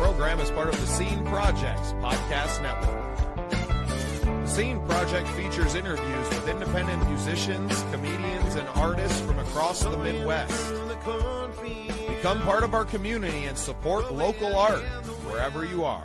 program is part of the Scene Project's podcast network. The Scene Project features interviews with independent musicians, comedians, and artists from across the Midwest. Become part of our community and support local art wherever you are.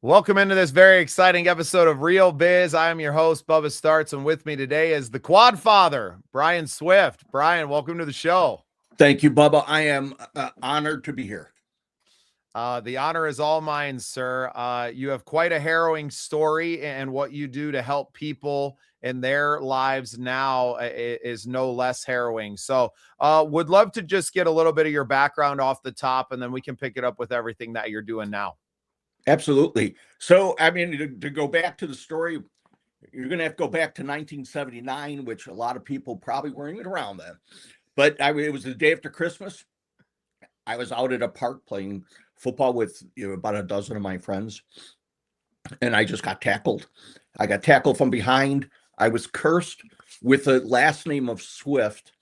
Welcome into this very exciting episode of Real Biz. I am your host, Bubba Startz, and with me today is the Quad Father, Brian Swift. Brian, welcome to the show. Thank you, Bubba. I am honored to be here. The honor is all mine, sir. You have quite a harrowing story, and what you do to help people in their lives now is no less harrowing. So would love to just get a little bit of your background off the top, and then we can pick it up with everything that you're doing now. Absolutely. So, I mean, to go back to the story, you're going to have to go back to 1979, which a lot of people probably weren't even around then. But it was the day after Christmas. I was out at a park playing football with about a dozen of my friends, and I just got tackled. I got tackled from behind. I was cursed with the last name of Swift,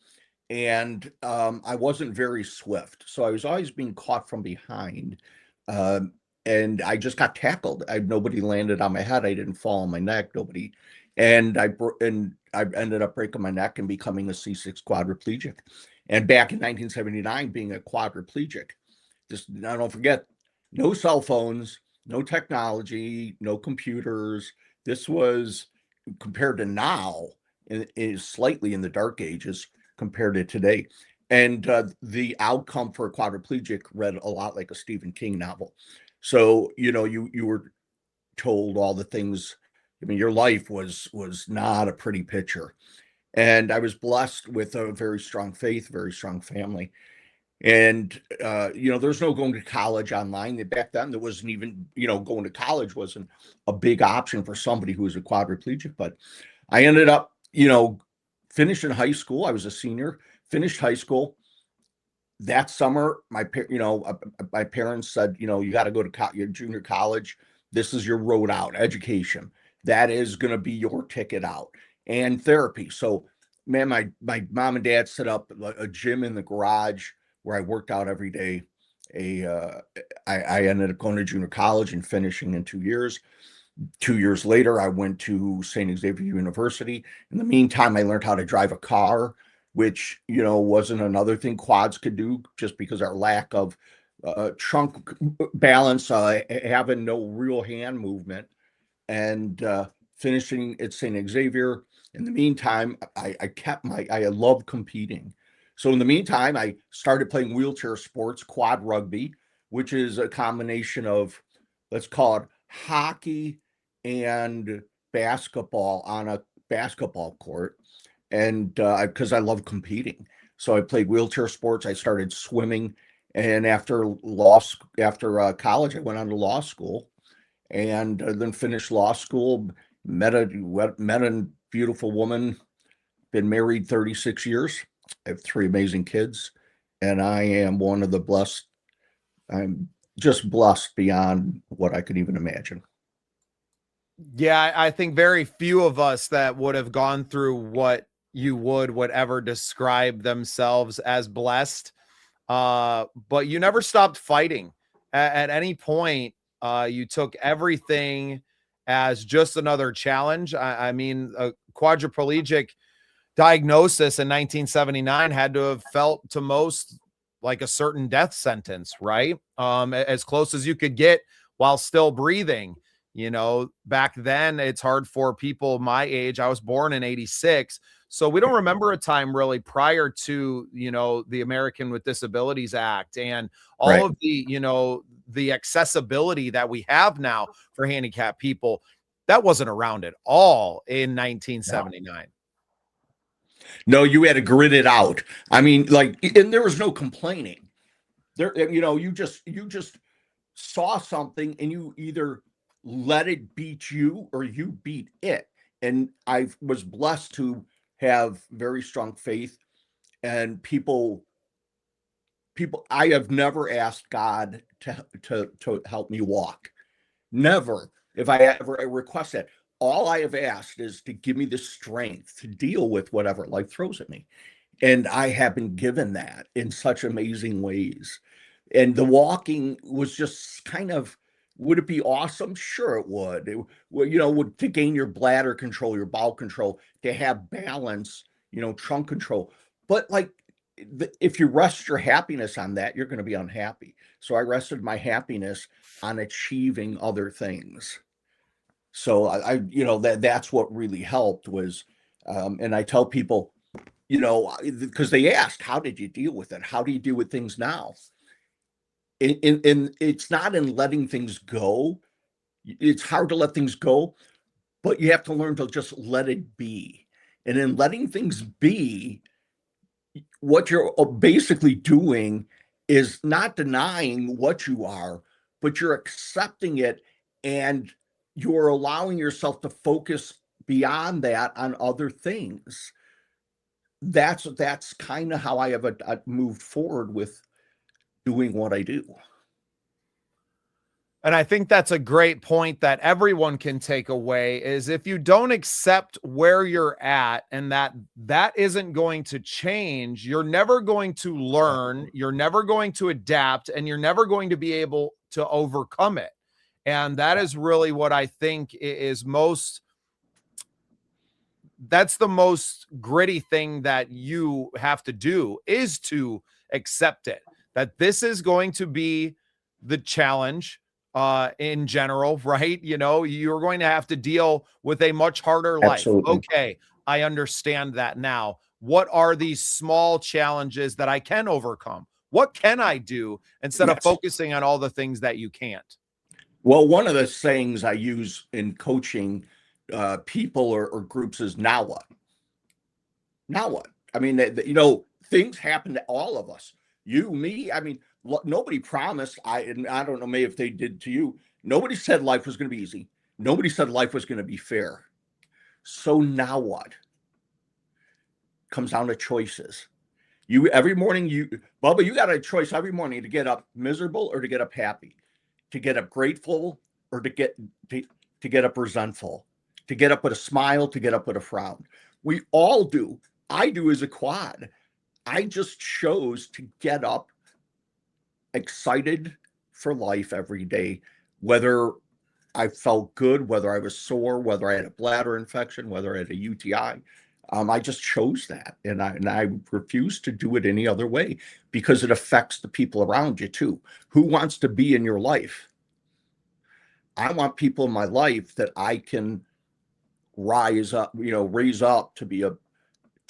and I wasn't very swift. So I was always being caught from behind. And I just got tackled. Nobody landed on my head. I didn't fall on my neck. Nobody, and I ended up breaking my neck and becoming a C6 quadriplegic. And back in 1979, being a quadriplegic, just now don't forget, no cell phones, no technology, no computers. This was compared to now, is slightly in the dark ages compared to today. And the outcome for a quadriplegic read a lot like a Stephen King novel. So, you were told all the things. I mean, your life was not a pretty picture. And I was blessed with a very strong faith, very strong family. And, there's no going to college online. Back then, there wasn't even, going to college wasn't a big option for somebody who was a quadriplegic. But I ended up, finishing high school. I was a senior, finished high school. That summer, my parents said, you got to go to your junior college. This is your road out, education. That is going to be your ticket out, and therapy. So, man, my mom and dad set up a gym in the garage where I worked out every day. I ended up going to junior college and finishing in 2 years. 2 years later, I went to St. Xavier University. In the meantime, I learned how to drive a car, which, wasn't another thing quads could do just because our lack of trunk balance, having no real hand movement, and finishing at St. Xavier. In the meantime, I love competing. So in the meantime, I started playing wheelchair sports, quad rugby, which is a combination of, let's call it hockey and basketball on a basketball court. And because I love competing. So I played wheelchair sports. I started swimming. And after college, I went on to law school, and then finished law school, met a beautiful woman, been married 36 years. I have 3 amazing kids, and I am one of the blessed. I'm just blessed beyond what I could even imagine. Yeah, I think very few of us that would have gone through what you would ever describe themselves as blessed. But you never stopped fighting. At any point, you took everything as just another challenge. I mean, a quadriplegic diagnosis in 1979 had to have felt to most like a certain death sentence, right? As close as you could get while still breathing. Back then, it's hard for people my age. I was born in 86. So we don't remember a time really prior to, the American with Disabilities Act and all Right. of the accessibility that we have now for handicapped people. That wasn't around at all in 1979. No, you had to grit it out. I mean, and there was no complaining. You just saw something and you either let it beat you or you beat it. And I was blessed to have very strong faith, and people, I have never asked God to help me walk. Never. If I ever request that, all I have asked is to give me the strength to deal with whatever life throws at me. And I have been given that in such amazing ways. And the walking was just kind of, would it be awesome? Sure, it would. To gain your bladder control, your bowel control, to have balance, trunk control. But like, if you rest your happiness on that, you're going to be unhappy. So I rested my happiness on achieving other things. So that's what really helped was, and I tell people, because they ask, how did you deal with it? How do you deal with things now? In it's not in letting things go. It's hard to let things go, but you have to learn to just let it be. And in letting things be, what you're basically doing is not denying what you are, but you're accepting it, and you're allowing yourself to focus beyond that on other things. That's kind of how I have moved forward with doing what I do. And I think that's a great point that everyone can take away is if you don't accept where you're at and that isn't going to change, you're never going to learn, you're never going to adapt, and you're never going to be able to overcome it. And that is really what I think is that's the most gritty thing that you have to do is to accept it, that this is going to be the challenge in general, right? You're going to have to deal with a much harder life. Absolutely. Okay, I understand that now. What are these small challenges that I can overcome? What can I do instead of focusing on all the things that you can't? Well, one of the sayings I use in coaching people or groups is now what? Now what? I mean, things happen to all of us. You, me, I mean, nobody promised. And I don't know, maybe if they did to you, nobody said life was going to be easy. Nobody said life was going to be fair. So now what? Comes down to choices. Every morning, Bubba, you got a choice every morning to get up miserable or to get up happy, to get up grateful or to get up resentful, to get up with a smile, to get up with a frown. We all do. I do as a quad. I just chose to get up excited for life every day, whether I felt good, whether I was sore, whether I had a bladder infection, whether I had a UTI. I just chose that, and I refuse to do it any other way because it affects the people around you too. Who wants to be in your life? I want people in my life that I can raise up to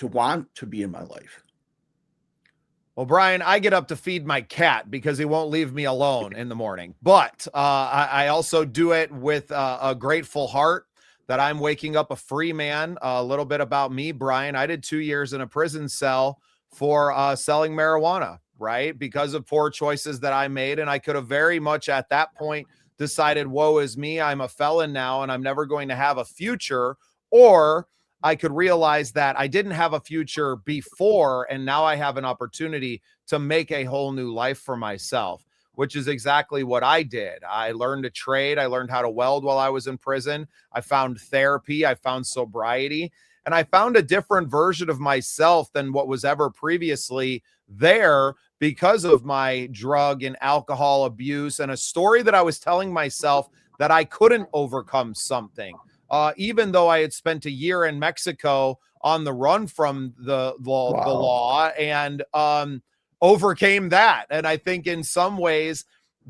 want to be in my life. Well, Brian, I get up to feed my cat because he won't leave me alone in the morning. But I also do it with a grateful heart that I'm waking up a free man. A little bit about me, Brian. I did 2 years in a prison cell for selling marijuana, right? Because of poor choices that I made. And I could have very much at that point decided, woe is me, I'm a felon now and I'm never going to have a future. Or I could realize that I didn't have a future before, and now I have an opportunity to make a whole new life for myself, which is exactly what I did. I learned a trade. I learned how to weld while I was in prison. I found therapy. I found sobriety, and I found a different version of myself than what was ever previously there because of my drug and alcohol abuse and a story that I was telling myself that I couldn't overcome something. Even though I had spent a year in Mexico on the run from the law and overcame that. And I think in some ways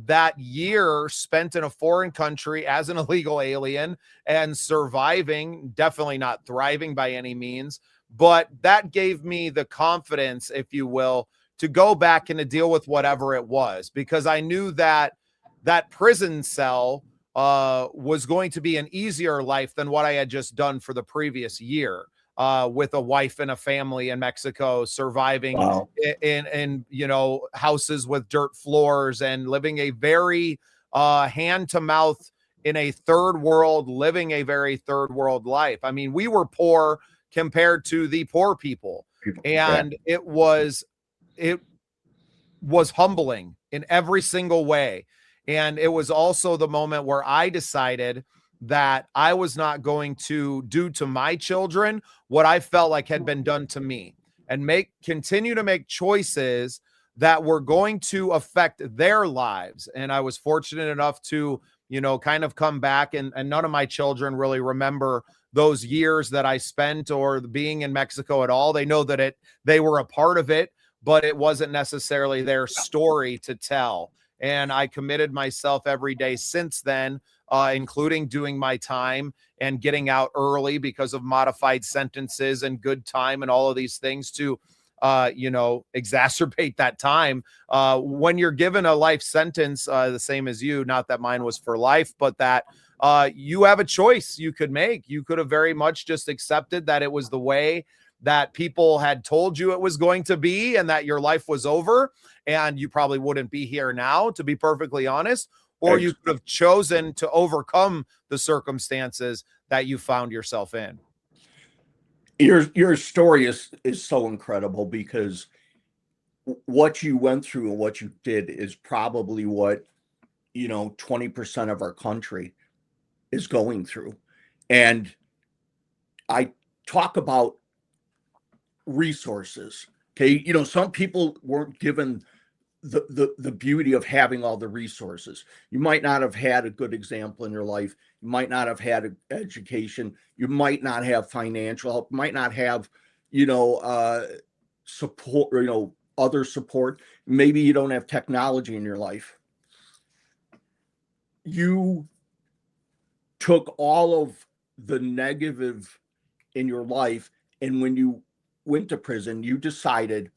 that year spent in a foreign country as an illegal alien and surviving, definitely not thriving by any means, but that gave me the confidence, if you will, to go back and to deal with whatever it was, because I knew that that prison cell was going to be an easier life than what I had just done for the previous year, with a wife and a family in Mexico, surviving in houses with dirt floors and living a very hand to mouth in a third world, living a very third world life. I mean, we were poor compared to the poor people, and it was humbling in every single way. And it was also the moment where I decided that I was not going to do to my children what I felt like had been done to me, and continue to make choices that were going to affect their lives. And I was fortunate enough to, kind of come back, and none of my children really remember those years that I spent or being in Mexico at all. They know that they were a part of it, but it wasn't necessarily their story to tell. And I committed myself every day since then, including doing my time and getting out early because of modified sentences and good time and all of these things to, exacerbate that time. When you're given a life sentence, the same as you, not that mine was for life, but that you have a choice you could make. You could have very much just accepted that it was the way that people had told you it was going to be and that your life was over, and you probably wouldn't be here now, to be perfectly honest. Or you could have chosen to overcome the circumstances that you found yourself in. Your story is so incredible, because what you went through and what you did is probably what 20% of our country is going through. And I talk about resources. Okay, some people weren't given the beauty of having all the resources. You might not have had a good example in your life. You might not have had an education. You might not have financial help. You might not have, support, other support. Maybe you don't have technology in your life. You took all of the negative in your life, and when you went to prison, you decided,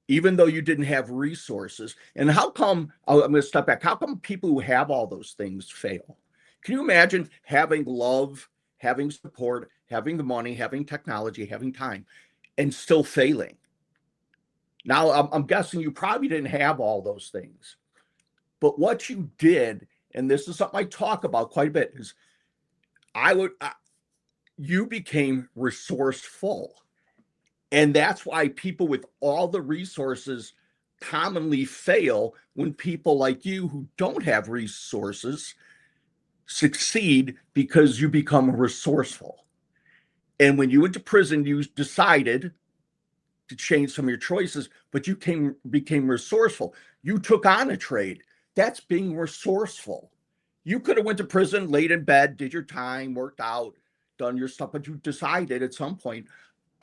even though you didn't have resources, and how come, I'm going to step back, how come people who have all those things fail? Can you imagine having love, having support, having the money, having technology, having time, and still failing? Now, I'm guessing you probably didn't have all those things, but what you did, and this is something I talk about quite a bit, is you became resourceful. And that's why people with all the resources commonly fail, when people like you who don't have resources succeed, because you become resourceful. And when you went to prison, you decided to change some of your choices, but you became resourceful. You took on a trade. That's being resourceful. You could have went to prison, laid in bed, did your time, worked out, done your stuff, but you decided at some point,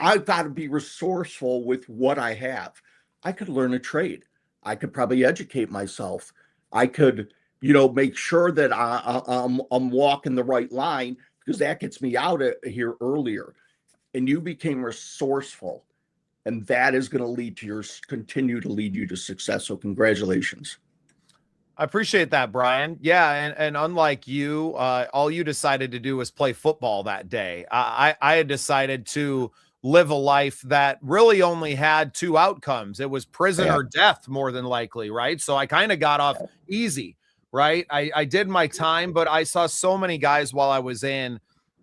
I've got to be resourceful with what I have. I could learn a trade. I could probably educate myself. I could, make sure that I'm walking the right line, because that gets me out of here earlier. And you became resourceful, and that is going to continue to lead you to success. So congratulations. I appreciate that, Brian. Yeah, and unlike you, all you decided to do was play football that day. I had decided to live a life that really only had two outcomes. It was prison or death, more than likely, right? So I kind of got off easy, right? I did my time, but I saw so many guys while I was in,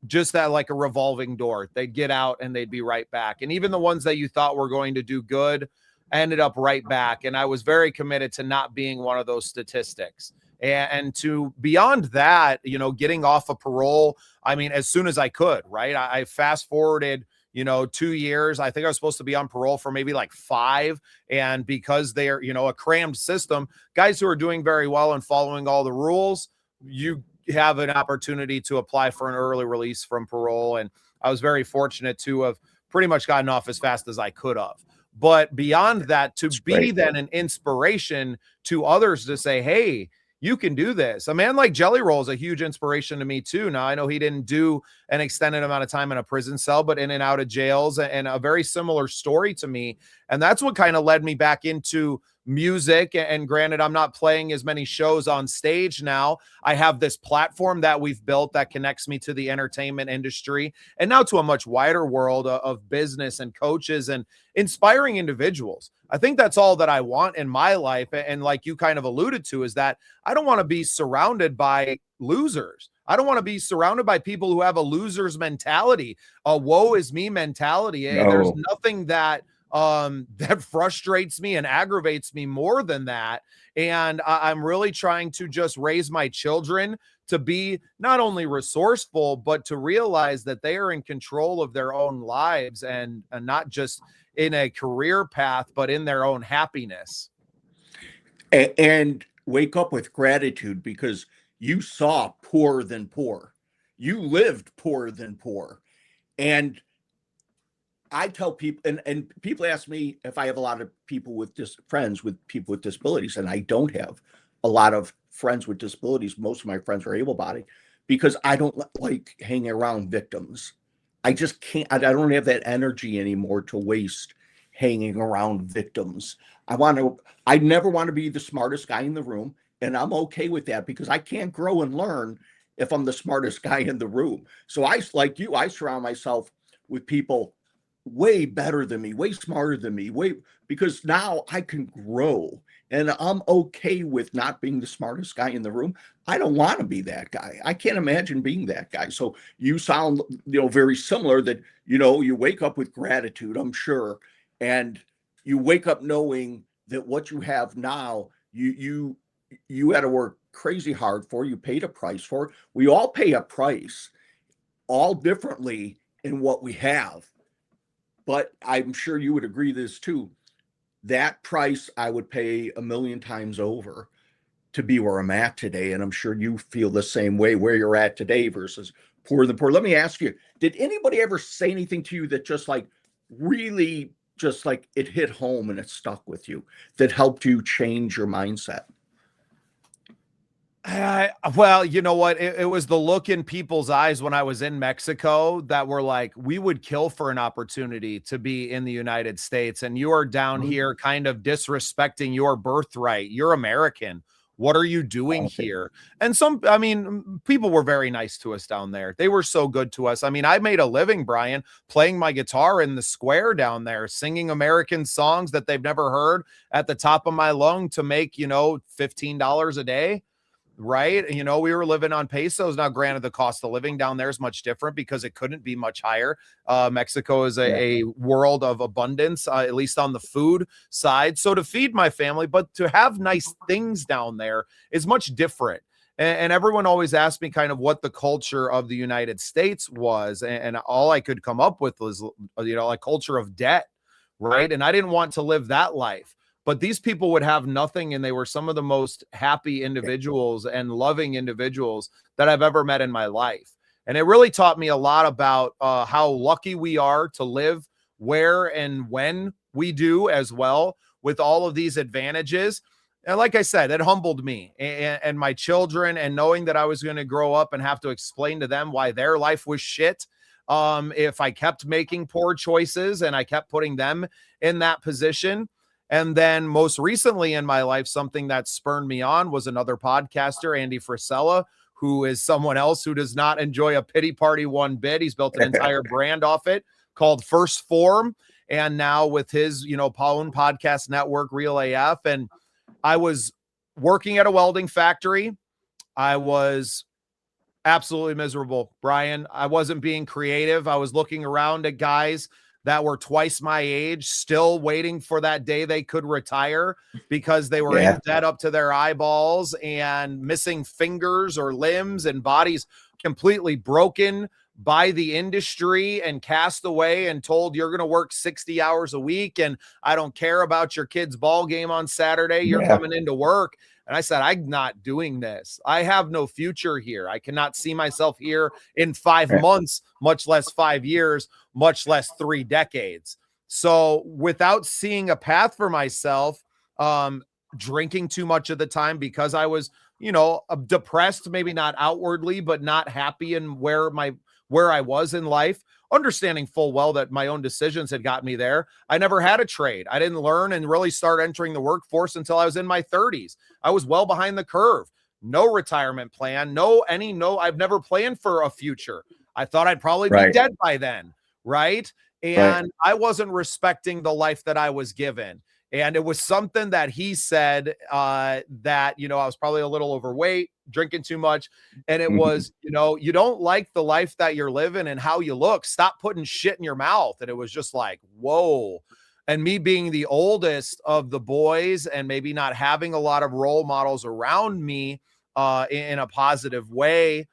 just that like a revolving door. They'd get out and they'd be right back. And even the ones that you thought were going to do good ended up right back. And I was very committed to not being one of those statistics. And to beyond that, getting off of parole, I mean, as soon as I could, right? I fast forwarded 2 years. I think I was supposed to be on parole for maybe like 5. And because they're, a crammed system, guys who are doing very well and following all the rules, you have an opportunity to apply for an early release from parole. And I was very fortunate to have pretty much gotten off as fast as I could have. But beyond that, to be then an inspiration to others to say, hey, you can do this. A man like Jelly Roll is a huge inspiration to me too. Now, I know he didn't do an extended amount of time in a prison cell, but in and out of jails, and a very similar story to me. And that's what kind of led me back into music. And granted, I'm not playing as many shows on stage now. I have this platform that we've built that connects me to the entertainment industry, and now to a much wider world of business and coaches and inspiring individuals. I think that's all that I want in my life. And like you kind of alluded to, is that I don't want to be surrounded by losers. I don't want to be surrounded by people who have a loser's mentality, a woe is me mentality. No. There's nothing that that frustrates me and aggravates me more than that. And I'm really trying to just raise my children to be not only resourceful, but to realize that they are in control of their own lives, and not just in a career path, but in their own happiness. And wake up with gratitude, because you saw poorer than poor. You lived poorer than poor. And I tell people, and people ask me if I have a lot of people with friends with people with disabilities, and I don't have a lot of friends with disabilities. Most of my friends are able-bodied, because I don't like hanging around victims. I just can't. I don't have that energy anymore to waste hanging around victims. I never want to be the smartest guy in the room, and I'm okay with that, because I can't grow and learn if I'm the smartest guy in the room. So like you, I surround myself with people way better than me, way smarter than me, because now I can grow, and I'm okay with not being the smartest guy in the room. I don't want to be that guy. I can't imagine being that guy. So you sound, very similar, that, you wake up with gratitude, I'm sure. And you wake up knowing that what you have now, you had to work crazy hard for, you paid a price for it. We all pay a price, all differently, in what we have. But I'm sure you would agree this too. That price I would pay a million times over to be where I'm at today. And I'm sure you feel the same way, where you're at today versus poorer than poor. Let me ask you, did anybody ever say anything to you that just like really just like it hit home and it stuck with you, that helped you change your mindset? Well, you know what? It was the look in people's eyes when I was in Mexico that were like, we would kill for an opportunity to be in the United States. And you are down here kind of disrespecting your birthright. You're American. What are you doing here? And people were very nice to us down there. They were so good to us. I mean, I made a living, Brian, playing my guitar in the square down there, singing American songs that they've never heard at the top of my lung to make, $15 a day. Right. We were living on pesos. Now, granted, the cost of living down there is much different because it couldn't be much higher. Mexico is a world of abundance, at least on the food side. So to feed my family, but to have nice things down there is much different. And everyone always asked me kind of what the culture of the United States was. And all I could come up with was, a culture of debt. Right. And I didn't want to live that life. But these people would have nothing, and they were some of the most happy individuals and loving individuals that I've ever met in my life. And it really taught me a lot about how lucky we are to live where and when we do, as well, with all of these advantages. And like I said, it humbled me and my children, and knowing that I was going to grow up and have to explain to them why their life was shit. If I kept making poor choices and I kept putting them in that position. And then most recently in my life, something that spurred me on was another podcaster, Andy Frisella, who is someone else who does not enjoy a pity party one bit. He's built an entire brand off it called First Form. And now with his, own podcast network, Real AF. And I was working at a welding factory. I was absolutely miserable, Brian. I wasn't being creative. I was looking around at guys that were twice my age, still waiting for that day they could retire because they were in debt up to their eyeballs and missing fingers or limbs, and bodies completely broken by the industry and cast away and told, you're going to work 60 hours a week. And I don't care about your kid's ball game on Saturday. You're coming into work. And I said, I'm not doing this. I have no future here. I cannot see myself here in 5 months, much less 5 years, much less 3 decades. So without seeing a path for myself, drinking too much of the time because I was, depressed, maybe not outwardly, but not happy in where I was in life, understanding full well that my own decisions had got me there. I never had a trade. I didn't learn and really start entering the workforce until I was in my 30s. I was well behind the curve. No retirement plan, I've never planned for a future. I thought I'd probably be dead by then. Right. And I wasn't respecting the life that I was given. And it was something that he said that, I was probably a little overweight, drinking too much. And it was, you don't like the life that you're living and how you look. Stop putting shit in your mouth. And it was just like, whoa. And me being the oldest of the boys and maybe not having a lot of role models around me, in a positive way,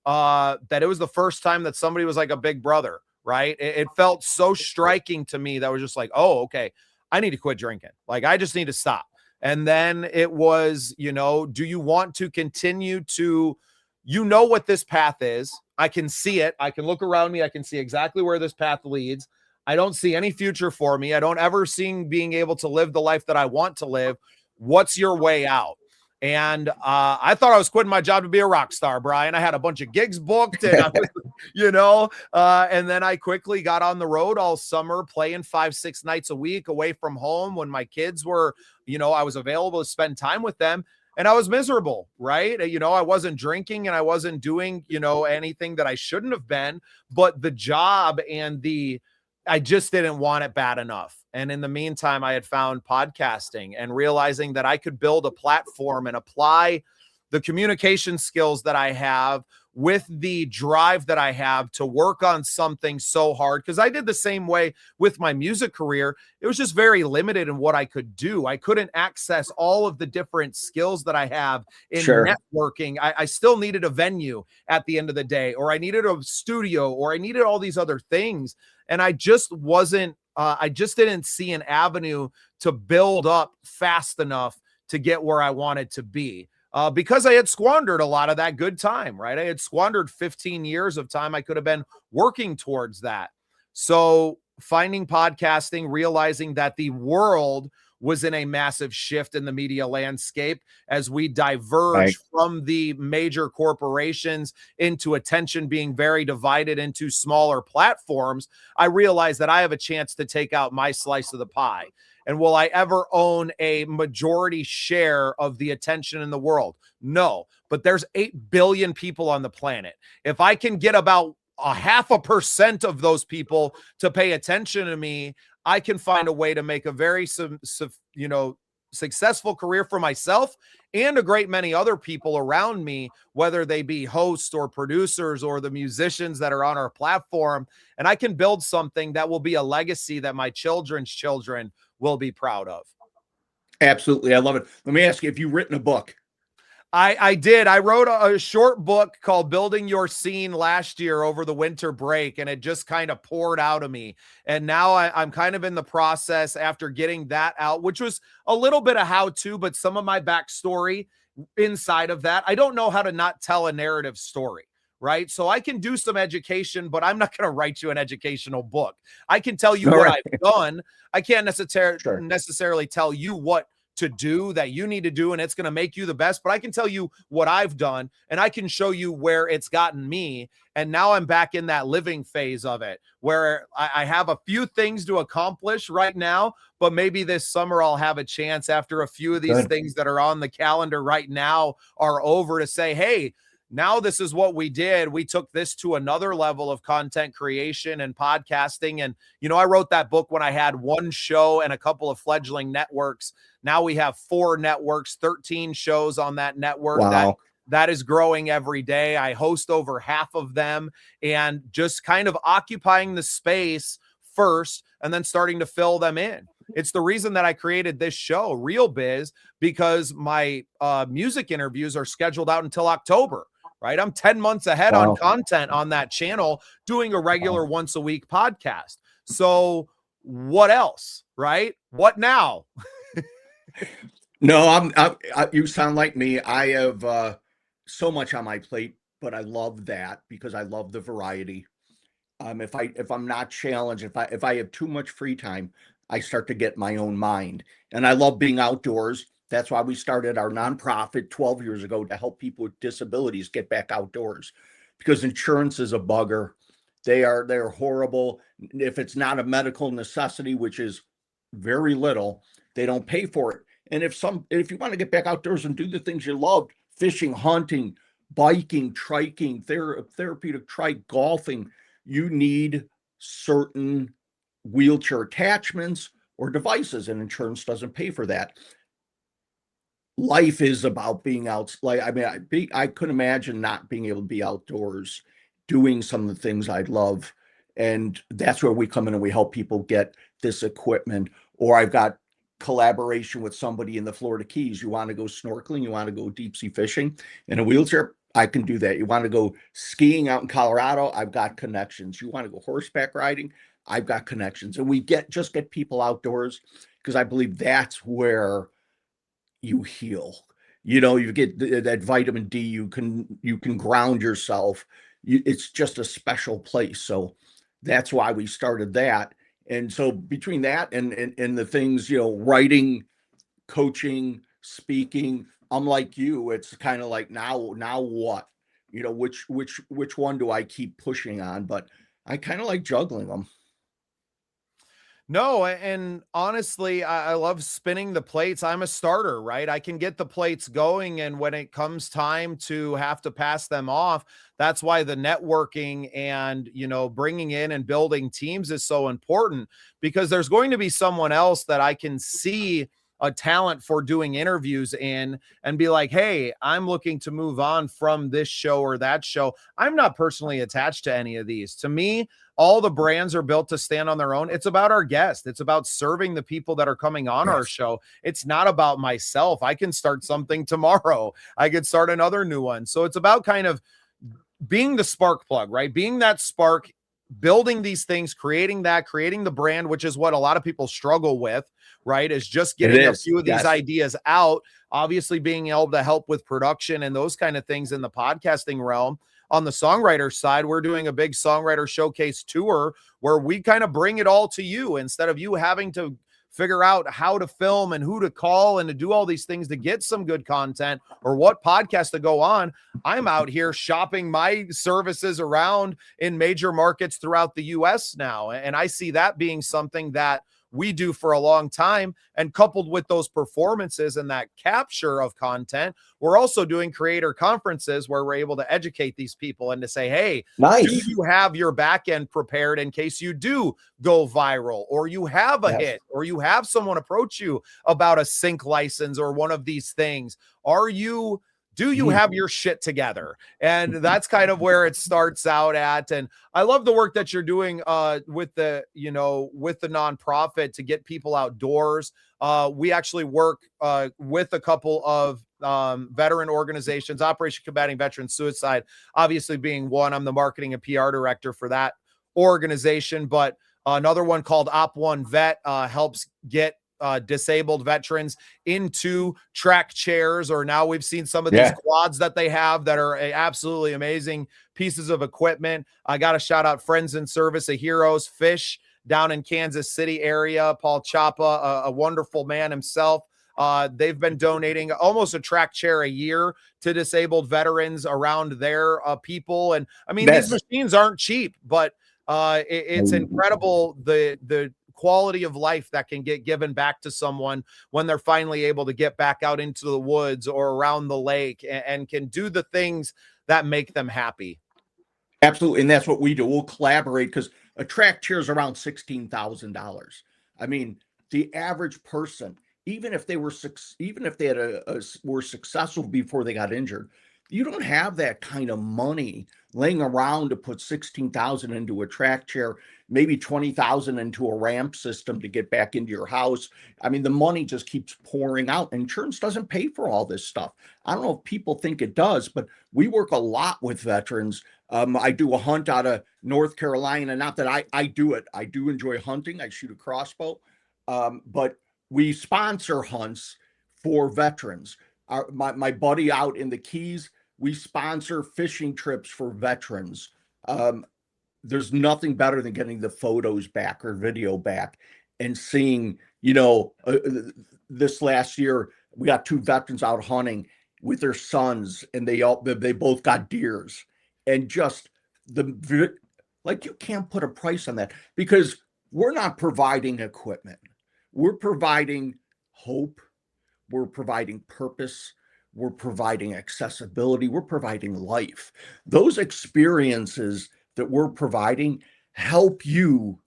that it was the first time that somebody was like a big brother, right? It felt so striking to me that was just like, oh, okay, I need to quit drinking. Like, I just need to stop. And then it was, do you want to continue to, what this path is? I can see it. I can look around me. I can see exactly where this path leads. I don't see any future for me. I don't ever see being able to live the life that I want to live. What's your way out? And I thought I was quitting my job to be a rock star, Brian. I had a bunch of gigs booked, and I was, and then I quickly got on the road all summer, playing 5-6 nights a week away from home when my kids were, I was available to spend time with them. And I was miserable, right? I wasn't drinking and I wasn't doing, anything that I shouldn't have been, but the job and I just didn't want it bad enough. And in the meantime, I had found podcasting and realizing that I could build a platform and apply the communication skills that I have with the drive that I have to work on something so hard. Because I did the same way with my music career. It was just very limited in what I could do. I couldn't access all of the different skills that I have in networking. I still needed a venue at the end of the day, or I needed a studio, or I needed all these other things. And I just didn't see an avenue to build up fast enough to get where I wanted to be. Because I had squandered a lot of that good time, right? I had squandered 15 years of time I could have been working towards that. So finding podcasting, realizing that the world was in a massive shift in the media landscape as we diverge from the major corporations into attention being very divided into smaller platforms, I realized that I have a chance to take out my slice of the pie. And will I ever own a majority share of the attention in the world? No, but there's 8 billion people on the planet. If I can get about 0.5% of those people to pay attention to me, I can find a way to make a very, successful career for myself and a great many other people around me, whether they be hosts or producers or the musicians that are on our platform. And I can build something that will be a legacy that my children's children will be proud of. Absolutely. I love it. Let me ask you, have you written a book? I did. I wrote a short book called Building Your Scene last year over the winter break, and it just kind of poured out of me. And now I'm kind of in the process after getting that out, which was a little bit of how-to, but some of my backstory inside of that. I don't know how to not tell a narrative story, right? So I can do some education, but I'm not going to write you an educational book. I can tell you what I've done. I can't necessarily tell you what to do that you need to do, and it's going to make you the best, but I can tell you what I've done, and I can show you where it's gotten me. And now I'm back in that living phase of it, where I have a few things to accomplish right now, but maybe this summer I'll have a chance after a few of these things that are on the calendar right now are over to say, hey, now this is what we did. We took this to another level of content creation and podcasting. And, I wrote that book when I had one show and a couple of fledgling networks. Now we have 4 networks, 13 shows on that network. Wow. That is growing every day. I host over half of them, and just kind of occupying the space first and then starting to fill them in. It's the reason that I created this show, Real Biz, because my music interviews are scheduled out until October. Right. I'm 10 months ahead on content on that channel, doing a regular once a week podcast. So what else? Right. What now? No, you sound like me. I have so much on my plate, but I love that because I love the variety. If I'm not challenged, if I have too much free time, I start to get my own mind. And I love being outdoors. That's why we started our nonprofit 12 years ago to help people with disabilities get back outdoors, because insurance is a bugger. They're horrible. If it's not a medical necessity, which is very little, they don't pay for it. And if you want to get back outdoors and do the things you love, fishing, hunting, biking, triking, therapeutic trike, golfing, you need certain wheelchair attachments or devices, and insurance doesn't pay for that. Life is about being out. I couldn't imagine not being able to be outdoors doing some of the things I'd love. And that's where we come in and we help people get this equipment. Or I've got collaboration with somebody in the Florida Keys. You want to go snorkeling, you want to go deep sea fishing in a wheelchair, I can do that. You want to go skiing out in Colorado, I've got connections. You want to go horseback riding, I've got connections. And we get people outdoors, because I believe that's where you heal. You get that vitamin D, you can ground yourself. It's just a special place. So that's why we started that. And so between that and the things, writing, coaching, speaking, I'm like you. It's kind of like, now what? Which one do I keep pushing on? But I kind of like juggling them. No, and honestly, I love spinning the plates. I'm a starter, right? I can get the plates going, and when it comes time to have to pass them off, that's why the networking and, bringing in and building teams is so important, because there's going to be someone else that I can see a talent for doing interviews in and be like, hey, I'm looking to move on from this show or that show. I'm not personally attached to any of these. To me, all the brands are built to stand on their own. It's about our guests. It's about serving the people that are coming on our show. It's not about myself. I can start something tomorrow. I could start another new one. So it's about kind of being the spark plug, right? Being that spark, building these things, creating the brand, which is what a lot of people struggle with, right? Is just getting a few of these ideas out, obviously being able to help with production and those kind of things in the podcasting realm. On the songwriter side, we're doing a big songwriter showcase tour where we kind of bring it all to you, instead of you having to figure out how to film and who to call and to do all these things to get some good content or what podcast to go on. I'm out here shopping my services around in major markets throughout the US now. And I see that being something that we do for a long time. And coupled with those performances and that capture of content, we're also doing creator conferences where we're able to educate these people and to say, hey, do you have your back end prepared in case you do go viral, or you have a hit, or you have someone approach you about a sync license or one of these things? Do you have your shit together? And that's kind of where it starts out at. And I love the work that you're doing with the nonprofit to get people outdoors. We actually work with a couple of veteran organizations, Operation Combating Veteran Suicide, obviously being one. I'm the marketing and PR director for that organization, but another one called Op One Vet helps get disabled veterans into track chairs, or now we've seen some of these quads that they have that are absolutely amazing pieces of equipment. I got to shout out Friends in Service of Heroes Fish down in Kansas City area. Paul Chapa, a wonderful man himself. They've been donating almost a track chair a year to disabled veterans around their people. And I mean, these machines aren't cheap, but it's incredible the quality of life that can get given back to someone when they're finally able to get back out into the woods or around the lake and can do the things that make them happy. Absolutely. And that's what we do. We'll collaborate, because a track chair is around $16,000. I mean, the average person, even if they were were successful before they got injured, you don't have that kind of money laying around to put $16,000 into a track chair, maybe $20,000 into a ramp system to get back into your house. I mean, the money just keeps pouring out. Insurance doesn't pay for all this stuff. I don't know if people think it does, but we work a lot with veterans. I do a hunt out of North Carolina. Not that I do it. I do enjoy hunting. I shoot a crossbow. But we sponsor hunts for veterans. My buddy out in the Keys, we sponsor fishing trips for veterans. There's nothing better than getting the photos back or video back and seeing, this last year, we got 2 veterans out hunting with their sons, and they both got deers. And just you can't put a price on that, because we're not providing equipment. We're providing hope. We're providing purpose. We're providing accessibility. We're providing life. Those experiences that we're providing help you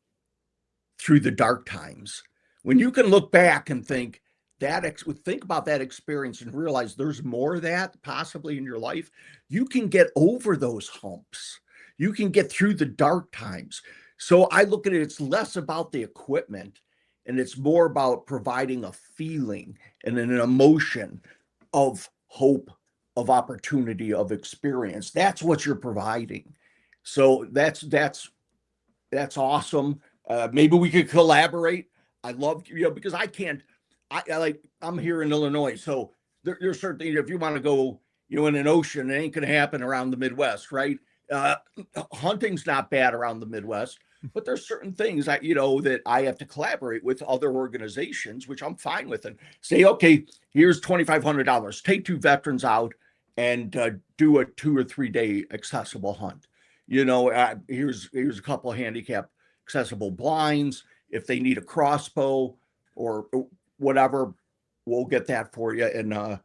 through the dark times. When you can look back and think about that experience and realize there's more of that possibly in your life, you can get over those humps. You can get through the dark times. So I look at it, it's less about the equipment And it's more about providing a feeling and an emotion of hope, of opportunity, of experience. That's what you're providing. So that's awesome. Maybe we could collaborate. I love, because I can't, I'm here in Illinois. So there's certain things, if you want to go, in an ocean, it ain't going to happen around the Midwest, right? Uh, Hunting's not bad around the Midwest, but there's certain things that, that I have to collaborate with other organizations, which I'm fine with, and say, okay, here's $2,500. Take two veterans out and do a 2 or 3 day accessible hunt. Here's a couple of handicap accessible blinds. If they need a crossbow or whatever, we'll get that for you. And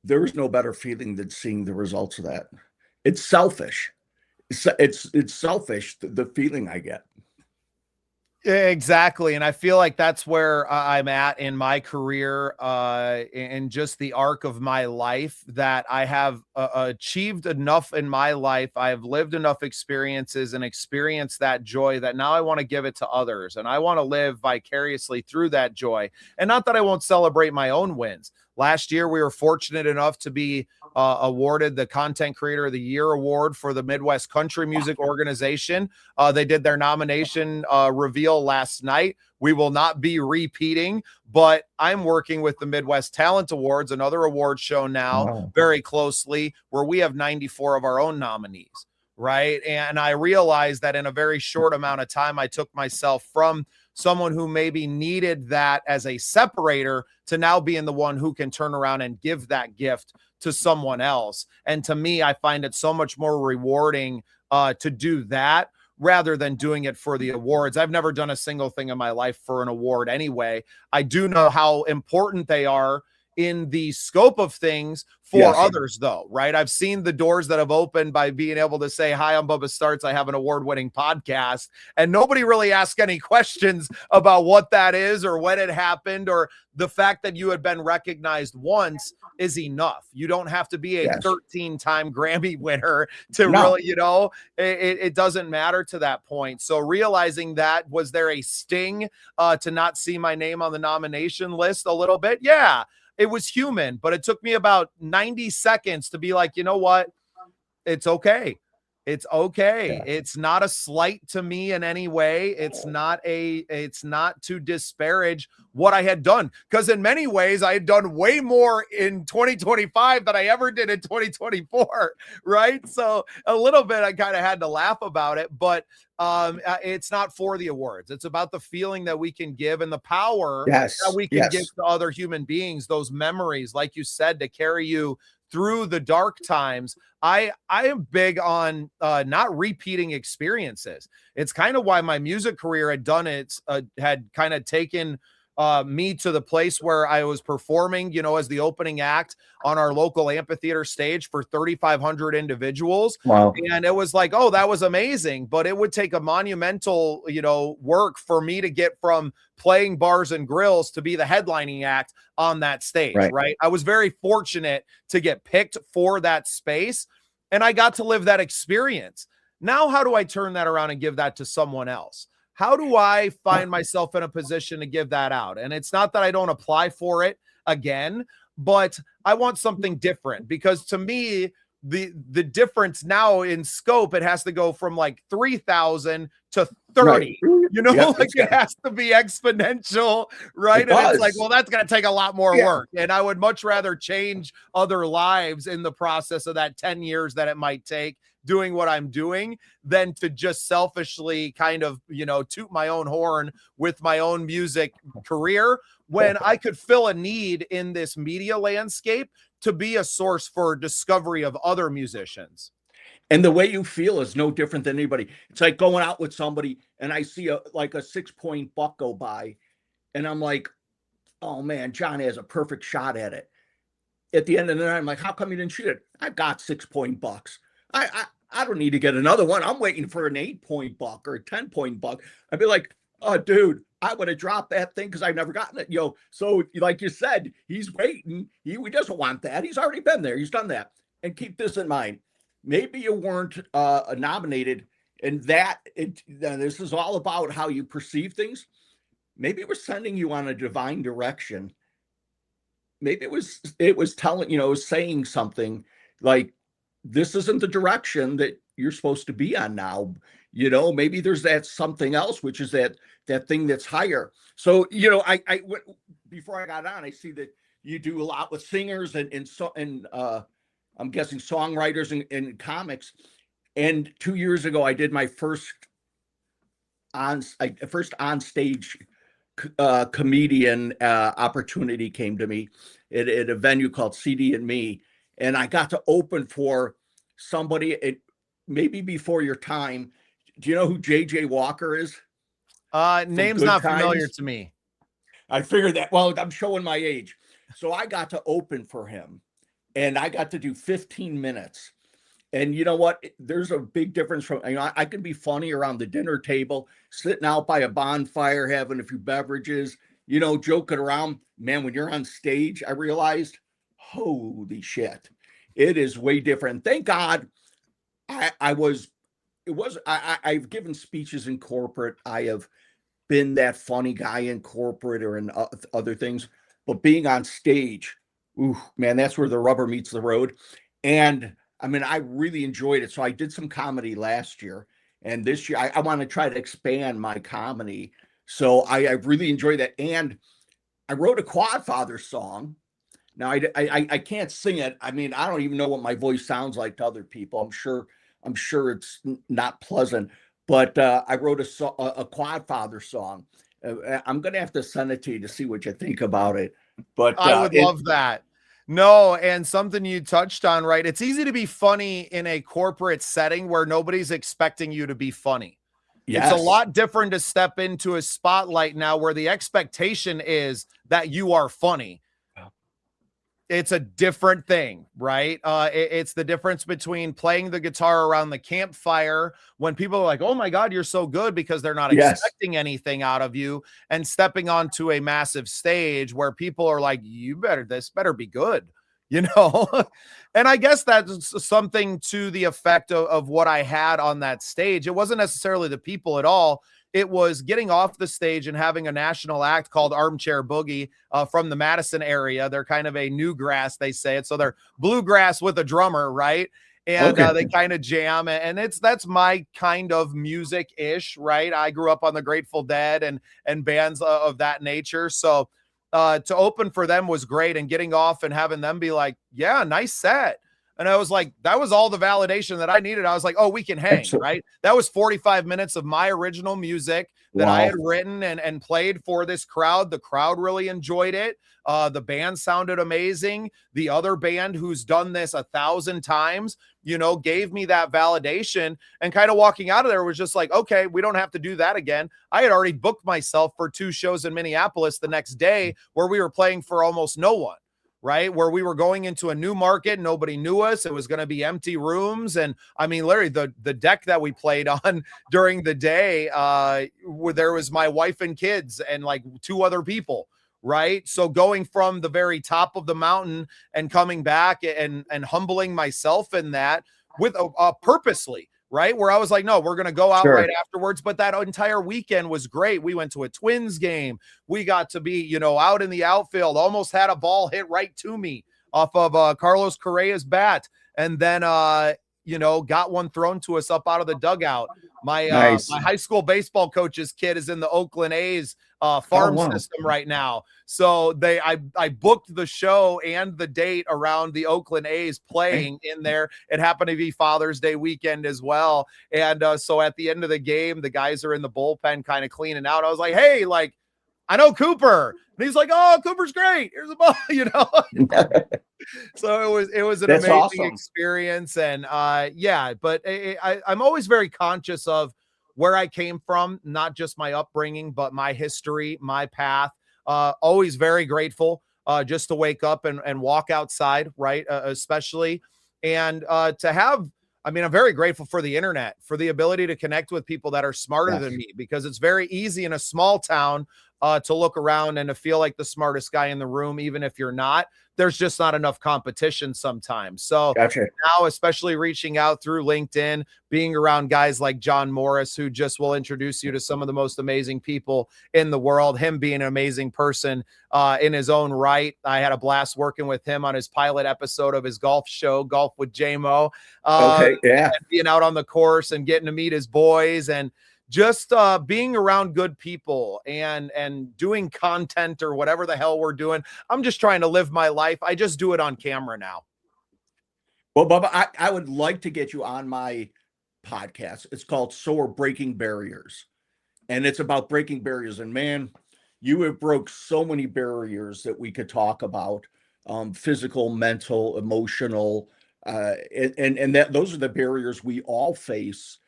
there's no better feeling than seeing the results of that. It's selfish. It's selfish, the feeling I get. Exactly. And I feel like that's where I'm at in my career, and just the arc of my life, that I have achieved enough in my life. I have lived enough experiences and experienced that joy that now I want to give it to others. And I want to live vicariously through that joy. And not that I won't celebrate my own wins. Last year, we were fortunate enough to be awarded the Content Creator of the Year award for the Midwest Country Music Organization. They did their nomination reveal last night. We will not be repeating, but I'm working with the Midwest Talent Awards, another award show now, very closely, where we have 94 of our own nominees, right? And I realized that in a very short amount of time, I took myself from someone who maybe needed that as a separator to now being the one who can turn around and give that gift to someone else. And to me, I find it so much more rewarding to do that rather than doing it for the awards. I've never done a single thing in my life for an award anyway. I do know how important they are in the scope of things for others, though, right? I've seen the doors that have opened by being able to say, hi, I'm Bubba Startz. I have an award-winning podcast. And nobody really asks any questions about what that is or when it happened, or the fact that you had been recognized once is enough. You don't have to be a 13-time Grammy winner to really, it doesn't matter to that point. So realizing that, was there a sting to not see my name on the nomination list a little bit? Yeah. It was human, but it took me about 90 seconds to be like, you know what? It's okay. It's okay. Yeah. It's not a slight to me in any way. It's not to disparage what I had done, because in many ways I had done way more in 2025 than I ever did in 2024. Right. So a little bit, I kind of had to laugh about it, but it's not for the awards. It's about the feeling that we can give and the power that we can give to other human beings, those memories, like you said, to carry you through the dark times. I am big on not repeating experiences. It's kind of why my music career had kind of taken me to the place where I was performing, as the opening act on our local amphitheater stage for 3,500 individuals. Wow. And it was like, oh, that was amazing. But it would take a monumental, work for me to get from playing bars and grills to be the headlining act on that stage, right? I was very fortunate to get picked for that space, and I got to live that experience. Now, how do I turn that around and give that to someone else? How do I find myself in a position to give that out? And it's not that I don't apply for it again, but I want something different, because to me, the difference now in scope, it has to go from like 3,000 to 30, it has to be exponential, right? And it's like, well, that's going to take a lot more work. And I would much rather change other lives in the process of that 10 years that it might take doing what I'm doing than to just selfishly kind of, toot my own horn with my own music career, when I could fill a need in this media landscape to be a source for discovery of other musicians. And the way you feel is no different than anybody. It's like going out with somebody and I see a 6-point buck go by, and I'm like, oh man, John has a perfect shot at it. At the end of the night, I'm like, how come you didn't shoot it? I've got 6-point bucks. I don't need to get another one. I'm waiting for an 8-point buck or a 10-point buck. I'd be like, oh, dude, I would have dropped that thing because I've never gotten it. So like you said, he's waiting. He doesn't want that. He's already been there. He's done that. And keep this in mind. Maybe you weren't nominated, and this is all about how you perceive things. maybe it was sending you on a divine direction. Maybe it was telling, it was saying something like, this isn't the direction that you're supposed to be on now. Maybe there's that something else, which is that thing that's higher. So, before I got on, I see that you do a lot with singers and I'm guessing songwriters and comics. And 2 years ago, I did my first on stage comedian opportunity came to me at a venue called CD and Me, and I got to open for somebody maybe before your time. Do you know who JJ Walker is? Name's Good not Times? familiar to me. I figured that. Well, I'm showing my age. So I got to open for him, and I got to do 15 minutes. And you know what? There's a big difference from, I can be funny around the dinner table, sitting out by a bonfire, having a few beverages, joking around. Man, when you're on stage, I realized, holy shit, it is way different. Thank God I've given speeches in corporate. I have been that funny guy in corporate or in other things, but being on stage, ooh, man, that's where the rubber meets the road. And I mean, I really enjoyed it. So I did some comedy last year, and this year I want to try to expand my comedy. So I really enjoyed that. And I wrote a Quadfather song. Now I can't sing it. I mean, I don't even know what my voice sounds like to other people. I'm sure it's not pleasant. But I wrote a Quadfather song. I'm gonna have to send it to you to see what you think about it. But I would love that. No, and something you touched on, right? It's easy to be funny in a corporate setting where nobody's expecting you to be funny. yes, It's a lot different to step into a spotlight now where the expectation is that you are funny. It's a different thing, right? It's the difference between playing the guitar around the campfire when people are like, oh my God, you're so good, because they're not Yes. expecting anything out of you, and stepping onto a massive stage where people are like, this better be good, And I guess that's something to the effect of what I had on that stage. It wasn't necessarily the people at all. It was getting off the stage and having a national act called Armchair Boogie from the Madison area. They're kind of a newgrass, they say it. So they're bluegrass with a drummer, right? And Okay. they kind of jam, and that's my kind of music-ish, right? I grew up on the Grateful Dead and bands of that nature. So to open for them was great, and getting off and having them be like, yeah, nice set. And I was like, that was all the validation that I needed. I was like, oh, we can hang, Excellent. right? That was 45 minutes of my original music that I had written and played for this crowd. The crowd really enjoyed it. The band sounded amazing. The other band who's done this 1,000 times, gave me that validation, and kind of walking out of there was just like, okay, we don't have to do that again. I had already booked myself for 2 shows in Minneapolis the next day where we were playing for almost no one. Right, where we were going into a new market, nobody knew us. It was going to be empty rooms, and I mean, Larry, the deck that we played on during the day, where there was my wife and kids and like 2 other people. Right, so going from the very top of the mountain and coming back and humbling myself in that with purposely. Right, where I was like, no, we're going to go out right afterwards. But that entire weekend was great. We went to a Twins game. We got to be, out in the outfield, almost had a ball hit right to me off of Carlos Correa's bat. And then, got one thrown to us up out of the dugout. My high school baseball coach's kid is in the Oakland A's farm system right now. So I booked the show and the date around the Oakland A's playing in there. It happened to be Father's Day weekend as well. And so at the end of the game, the guys are in the bullpen kind of cleaning out. I was like, hey, like, I know Cooper. And he's like, oh, Cooper's great. Here's a ball, So it was an amazing experience. And but I'm always very conscious of where I came from, not just my upbringing, but my history, my path. Always very grateful just to wake up and walk outside, right? Especially. And to have, I'm very grateful for the internet, for the ability to connect with people that are smarter than me, because it's very easy in a small town to look around and to feel like the smartest guy in the room, even if you're not. There's just not enough competition sometimes. So Gotcha. now, especially reaching out through LinkedIn, being around guys like John Morris, who just will introduce you to some of the most amazing people in the world, him being an amazing person in his own right. I had a blast working with him on his pilot episode of his golf show, Golf with JMO. Okay. Yeah. And being out on the course and getting to meet his boys and just being around good people and doing content or whatever the hell we're doing. I'm just trying to live my life. I just do it on camera now. Well, Bubba, I would like to get you on my podcast. It's called SOAR Breaking Barriers, and it's about breaking barriers. And man, you have broke so many barriers that we could talk about, physical, mental, emotional, and that those are the barriers we all face.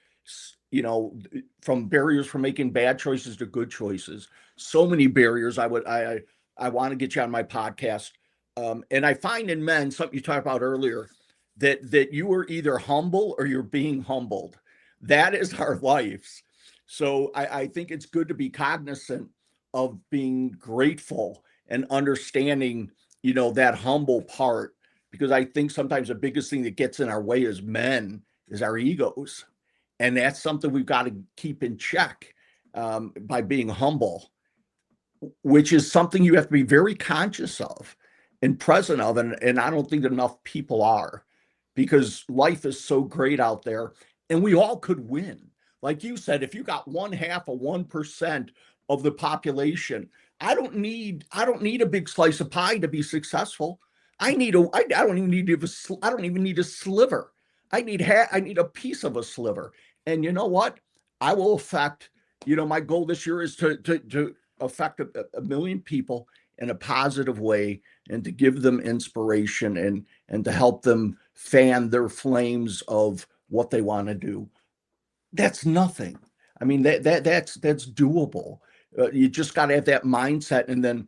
You know, from barriers for making bad choices to good choices. So many barriers. I want to get you on my podcast, and I find in men something you talked about earlier, that you are either humble or you're being humbled. That is our lives. So I think it's good to be cognizant of being grateful and understanding, you know, that humble part, because I think sometimes the biggest thing that gets in our way as men is our egos. And that's something we've got to keep in check by being humble, which is something you have to be very conscious of and present of. And I don't think enough people are, because life is so great out there and we all could win. Like you said, if you got 0.5% of the population, I don't need a big slice of pie to be successful. I don't even need a sliver. I need a piece of a sliver. And you know what? I will affect, you know, my goal this year is to affect a million people in a positive way, and to give them inspiration and to help them fan their flames of what they want to do. That's nothing. I mean, that's doable. You just got to have that mindset. And then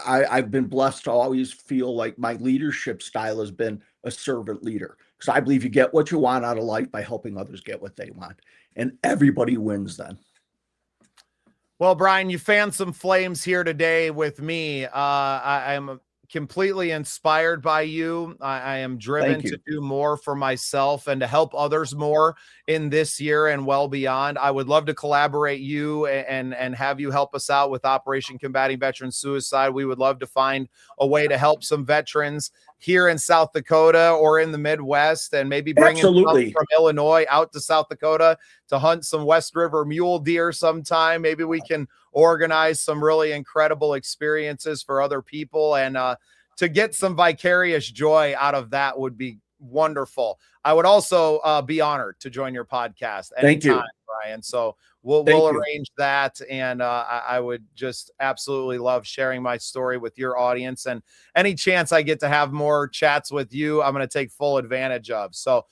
I've been blessed to always feel like my leadership style has been a servant leader, because I believe you get what you want out of life by helping others get what they want, and everybody wins then. Well, Brian, you fanned some flames here today with me. I am completely inspired by you. I am driven to do more for myself and to help others more in this year and well beyond. I would love to collaborate you and have you help us out with Operation Combating Veteran Suicide. We would love to find a way to help some veterans here in South Dakota or in the Midwest, and maybe bringing some from Illinois out to South Dakota to hunt some West River mule deer sometime. Maybe we can organize some really incredible experiences for other people, and to get some vicarious joy out of that would be wonderful. I would also be honored to join your podcast anytime. Thank you, Brian. So we'll arrange that. And I would just absolutely love sharing my story with your audience, and any chance I get to have more chats with you, I'm going to take full advantage of. So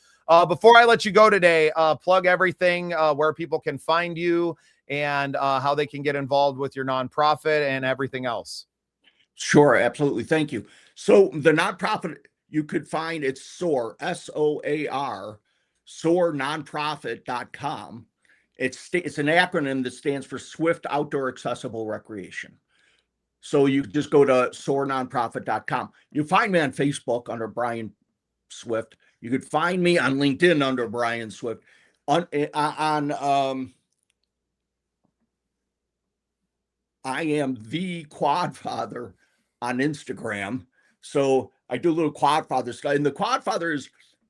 before I let you go today, plug everything, where people can find you and how they can get involved with your nonprofit and everything else. Sure. Absolutely. Thank you. So the nonprofit you could find, it's SOAR, SOAR, SOARnonprofit.com. It's an acronym that stands for Swift Outdoor Accessible Recreation. So you just go to SOARnonprofit.com. You find me on Facebook under Brian Swift. You could find me on LinkedIn under Brian Swift. I am the Quadfather on Instagram. So I do a little Quadfather stuff. And the Quadfather is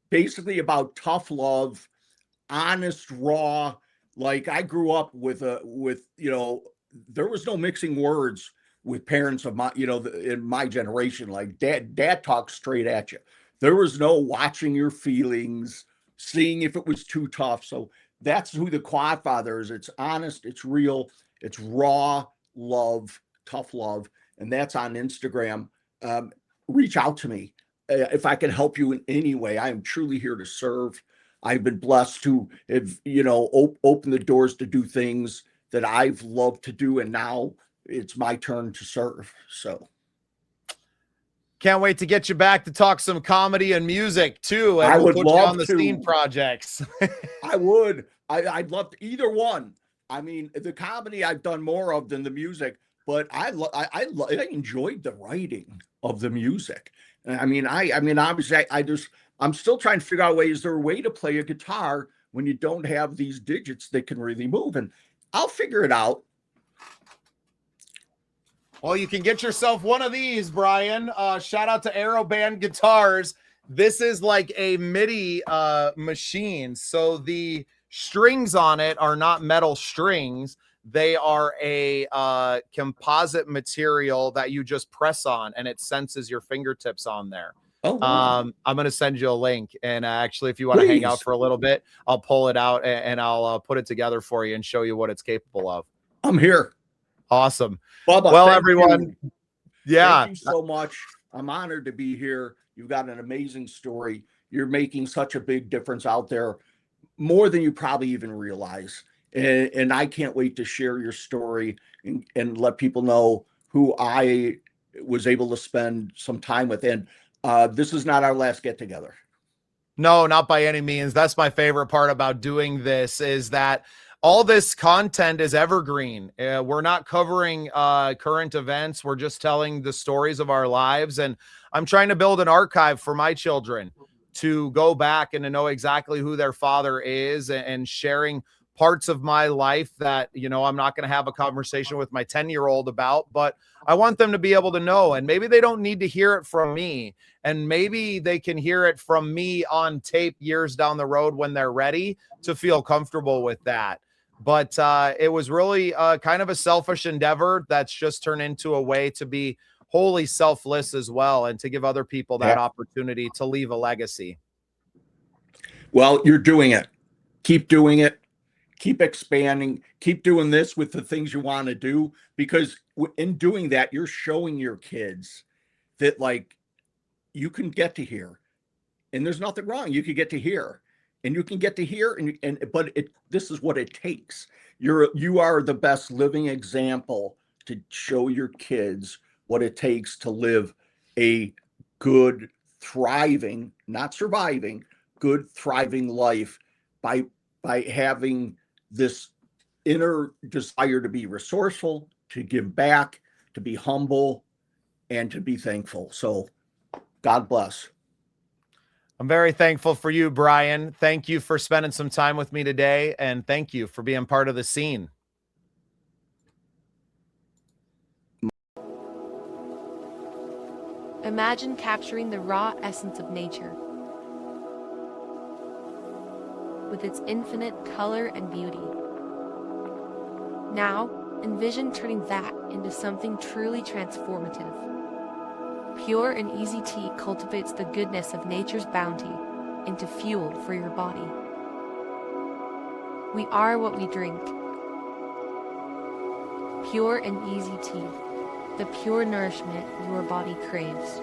basically about tough love, honest, raw. Like I grew up with you know, there was no mixing words with parents of my, you know, in my generation. Like dad talks straight at you. There was no watching your feelings, seeing if it was too tough. So that's who the Quadfather is. It's honest, it's real, it's raw love, tough love. And that's on Instagram. Reach out to me. If I can help you in any way, I am truly here to serve. I've been blessed to have, you know, open the doors to do things that I've loved to do. And now it's my turn to serve. So can't wait to get you back to talk some comedy and music too. And I we'll would put love you on the to. scene projects. I would. I'd love to, either one. I mean, the comedy I've done more of than the music, but I enjoyed the writing of the music. I mean, obviously, I'm still trying to figure out is there a way to play a guitar when you don't have these digits that can really move? And I'll figure it out. Well, you can get yourself one of these, Brian. Shout out to Aeroband Guitars. This is like a MIDI machine. So the strings on it are not metal strings. They are a composite material that you just press on, and it senses your fingertips on there. Oh, wow. I'm going to send you a link. And actually, if you want to hang out for a little bit, I'll pull it out and I'll put it together for you and show you what it's capable of. I'm here. Awesome. Bubba, well, everyone. You. Yeah. Thank you so much. I'm honored to be here. You've got an amazing story. You're making such a big difference out there, more than you probably even realize. And I can't wait to share your story and let people know who I was able to spend some time with. And this is not our last get together. No, not by any means. That's my favorite part about doing this, is that all this content is evergreen. We're not covering current events. We're just telling the stories of our lives. And I'm trying to build an archive for my children to go back and to know exactly who their father is, and sharing parts of my life that, I'm not going to have a conversation with my 10-year-old about, but I want them to be able to know. And maybe they don't need to hear it from me, and maybe they can hear it from me on tape years down the road when they're ready to feel comfortable with that. But it was really kind of a selfish endeavor that's just turned into a way to be wholly selfless as well, and to give other people that opportunity to leave a legacy. Well, you're doing it. Keep doing it. Keep expanding. Keep doing this with the things you want to do, because in doing that, you're showing your kids that, like, you can get to here, and there's nothing wrong. You can get to here, and you can get to here, but this is what it takes. You are the best living example to show your kids what it takes to live a good, thriving, not surviving, good, thriving life by having this inner desire to be resourceful, to give back, to be humble, and to be thankful. So God bless. I'm very thankful for you, Brian. Thank you for spending some time with me today, and thank you for being part of the scene. Imagine capturing the raw essence of nature, with its infinite color and beauty. Now, envision turning that into something truly transformative. Pure and easy tea cultivates the goodness of nature's bounty into fuel for your body. We are what we drink. Pure and easy tea, the pure nourishment your body craves.